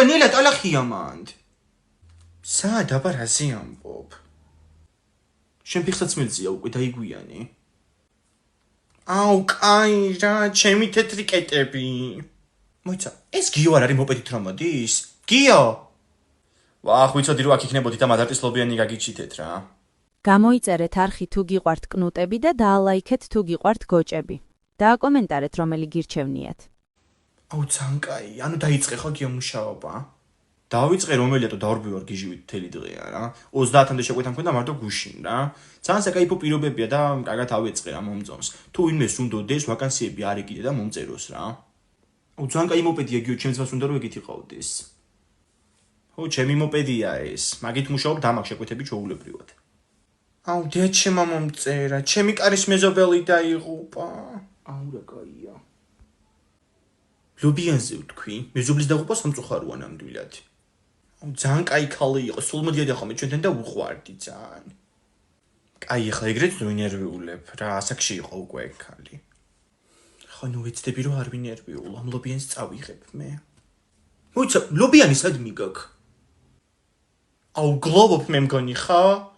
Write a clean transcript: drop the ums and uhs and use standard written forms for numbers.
Ниლა ტალახიამანდ. სად აბარ ასე ამბობ? შენ ფიხსაცმელზეა უკვე დაიგვიანი. აუ, კაი რა, ჩემი თეთრი კეტები. მოიცა, ეს გიო არ არის მოპედით რომ მოდის? გიო! ვახ, ვიცოდი რომ აქ იქნებოდით და მადარტისლობიანი გაგიჩითეთ რა. გამოიწერეთ არხი თუ გიყვართ კნუტები და დაალაიქეთ თუ გიყვართ გოჭები. დააკომენტარეთ რომელი გირჩევნიათ. აუ, ძალიან კაი, ანუ დაიწყე ხო გიო მუშაობა? დავიწყე რომელია თუ დავარბივარ გიჟივით მთელი დღეა რა. 30-მდე შეკვეთა მქონდა მარტო გუშინ რა. ძალიან საკაიფო პირობებია და კარგად ავეწყე რა მომწონს. თუ ვინმეს უნდოდეს ვაკანსიები არ ეკიდე და მომწეროს რა. აუ, ძალიან კაი მოპედია გიო, ჩემს მას უნდა რომ ეგეთი ყავდეს. ხო, ჩემი მოპედია ეს. მაგით მუშაობ დამაგ შეკვეთებით ჩაულებრივად. აუ, დიახ, ჩემო მომწერა, ჩემი კარის მეზობელი დაიღუპა. აუ, რა კაია. ლობიანზე ვთქვი, მეზობლის დაღუპვა სამწუხაროა ნამდვილად. აუ, ძალიან კაი ქალი იყო, სულ მოდიოდა ხოლმე ჩვენთან და უყვარდი ძალიან. კაი, ახლა ეგრეთ ვინერვიულებ რა, ასაკში იყო უკვე ეგ ქალი. ხო, ნუ ვიცდები რომ არ ვინერვიულ, ამ ლობიანს წავიღებ მე. მოიცა, ლობიანი სად მიგაქ? აუ, გლოვობ მე მგონი ხა?